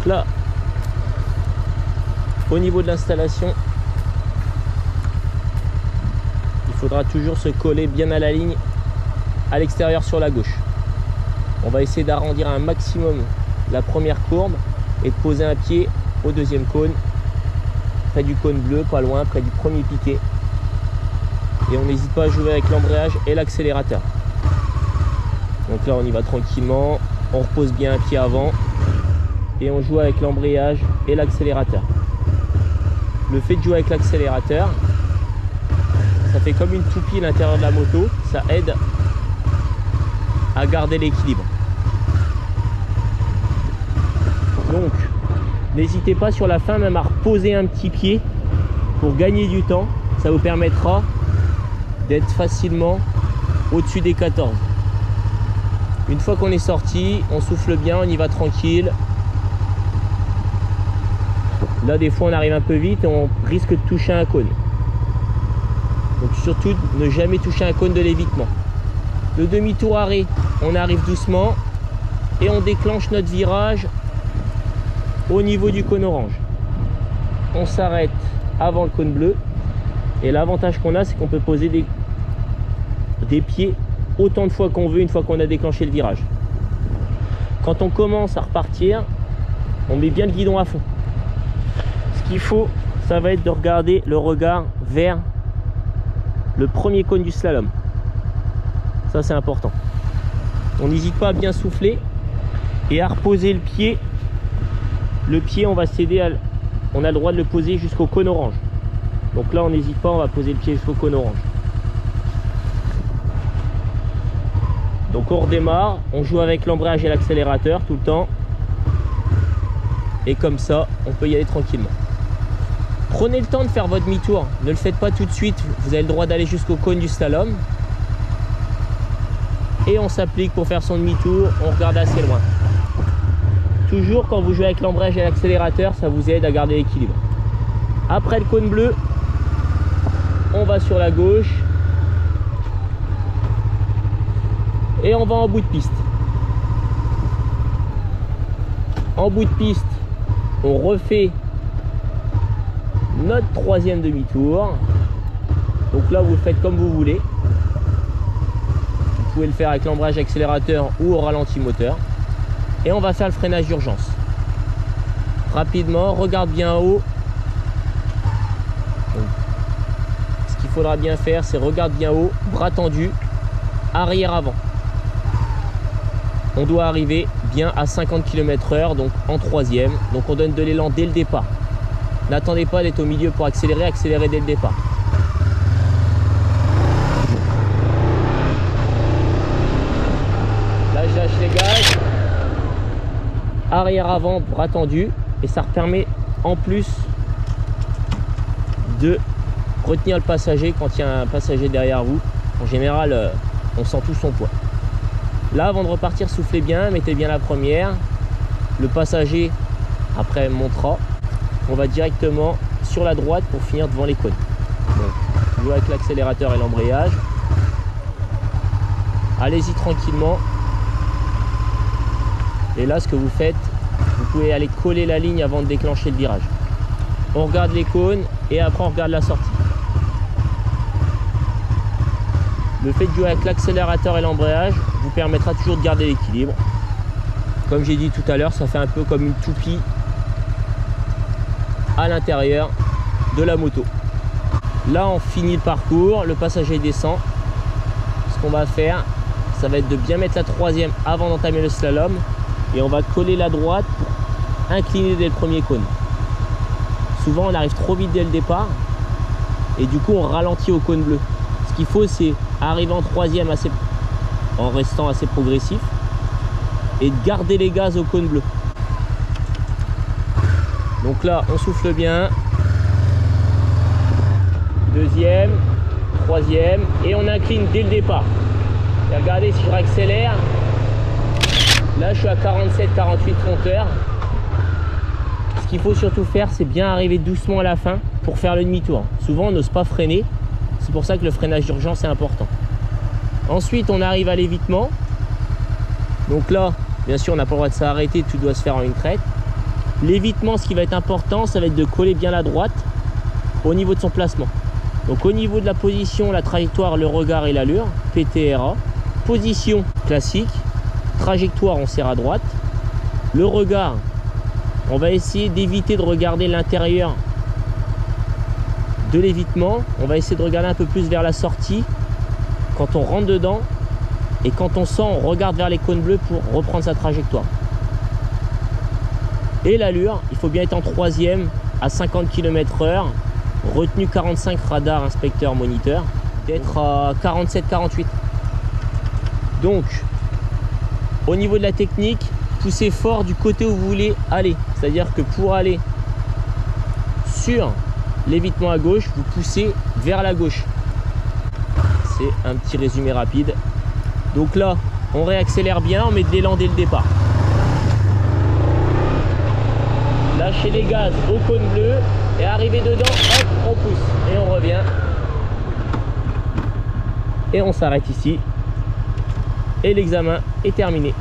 Donc là, au niveau de l'installation, il faudra toujours se coller bien à la ligne à l'extérieur sur la gauche. On va essayer d'arrondir un maximum la première courbe et de poser un pied au deuxième cône, près du cône bleu, pas loin, près du premier piquet. Et on n'hésite pas à jouer avec l'embrayage et l'accélérateur. Donc là on y va tranquillement, on repose bien un pied avant et on joue avec l'embrayage et l'accélérateur. Le fait de jouer avec l'accélérateur, ça fait comme une toupie à l'intérieur de la moto, ça aide à garder l'équilibre. Donc n'hésitez pas sur la fin même à reposer un petit pied pour gagner du temps. Ça vous permettra d'être facilement au-dessus des 14. Une fois qu'on est sorti, on souffle bien, on y va tranquille. Là des fois on arrive un peu vite et on risque de toucher un cône. Donc surtout ne jamais toucher un cône de l'évitement. Le demi-tour arrêt, on arrive doucement et on déclenche notre virage au niveau du cône orange. On s'arrête avant le cône bleu et l'avantage qu'on a, c'est qu'on peut poser des pieds autant de fois qu'on veut une fois qu'on a déclenché le virage. Quand on commence à repartir, on met bien le guidon à fond. Ce qu'il faut, ça va être de regarder le regard vers le premier cône du slalom. Ça c'est important. On n'hésite pas à bien souffler et à reposer le pied. Le pied, on va céder à... On a le droit de le poser jusqu'au cône orange. Donc là, on n'hésite pas, on va poser le pied jusqu'au cône orange. Donc on redémarre, on joue avec l'embrayage et l'accélérateur tout le temps. Et comme ça, on peut y aller tranquillement. Prenez le temps de faire votre demi-tour. Ne le faites pas tout de suite. Vous avez le droit d'aller jusqu'au cône du slalom. Et on s'applique pour faire son demi-tour. On regarde assez loin. Toujours quand vous jouez avec l'embrayage et l'accélérateur, ça vous aide à garder l'équilibre. Après le cône bleu, on va sur la gauche et on va en bout de piste. En bout de piste, on refait notre troisième demi-tour. Donc là, vous le faites comme vous voulez. Vous pouvez le faire avec l'embrayage accélérateur ou au ralenti moteur. Et on va faire le freinage d'urgence. Rapidement, regarde bien en haut. Donc, ce qu'il faudra bien faire, c'est regarde bien haut, bras tendus, arrière-avant. On doit arriver bien à 50 km/h, donc en troisième. Donc on donne de l'élan dès le départ. N'attendez pas d'être au milieu pour accélérer, accélérez dès le départ. Là, je lâche les gaz. Arrière avant, bras tendu, et ça permet en plus de retenir le passager quand il y a un passager derrière vous. En général, on sent tout son poids. Là, avant de repartir, soufflez bien, mettez bien la première. Le passager après montera. On va directement sur la droite pour finir devant les cônes. Donc, jouez avec l'accélérateur et l'embrayage. Allez-y tranquillement. Et là, ce que vous faites, vous pouvez aller coller la ligne avant de déclencher le virage. On regarde les cônes et après on regarde la sortie. Le fait de jouer avec l'accélérateur et l'embrayage vous permettra toujours de garder l'équilibre. Comme j'ai dit tout à l'heure, ça fait un peu comme une toupie à l'intérieur de la moto. Là, on finit le parcours, le passager descend. Ce qu'on va faire, ça va être de bien mettre la troisième avant d'entamer le slalom. Et on va coller la droite pour incliner dès le premier cône. Souvent on arrive trop vite dès le départ et du coup on ralentit au cône bleu. Ce qu'il faut, c'est arriver en troisième en restant assez progressif et de garder les gaz au cône bleu. Donc là on souffle bien. Deuxième, troisième et on incline dès le départ. Et regardez, si je réaccélère, là je suis à 47-48 compteurs. Ce qu'il faut surtout faire, c'est bien arriver doucement à la fin pour faire le demi-tour. Souvent on n'ose pas freiner, c'est pour ça que le freinage d'urgence est important. Ensuite on arrive à l'évitement. Donc là bien sûr on n'a pas le droit de s'arrêter, tout doit se faire en une traite. L'évitement, ce qui va être important, ça va être de coller bien la droite au niveau de son placement. Donc au niveau de la position, la trajectoire, le regard et l'allure, PTRA. Position classique, trajectoire, on serre à droite. Le regard, on va essayer d'éviter de regarder l'intérieur de l'évitement. On va essayer de regarder un peu plus vers la sortie quand on rentre dedans. Et quand on sort, on regarde vers les cônes bleus pour reprendre sa trajectoire. Et l'allure, il faut bien être en troisième à 50 km/h. Retenue 45, radar, inspecteur, moniteur. D'être à 47-48. Donc, au niveau de la technique, poussez fort du côté où vous voulez aller. C'est-à-dire que pour aller sur l'évitement à gauche, vous poussez vers la gauche. C'est un petit résumé rapide. Donc là, on réaccélère bien, on met de l'élan dès le départ. Lâchez les gaz au cône bleu et arrivé dedans, hop, on pousse et on revient. Et on s'arrête ici. Et l'examen est terminé.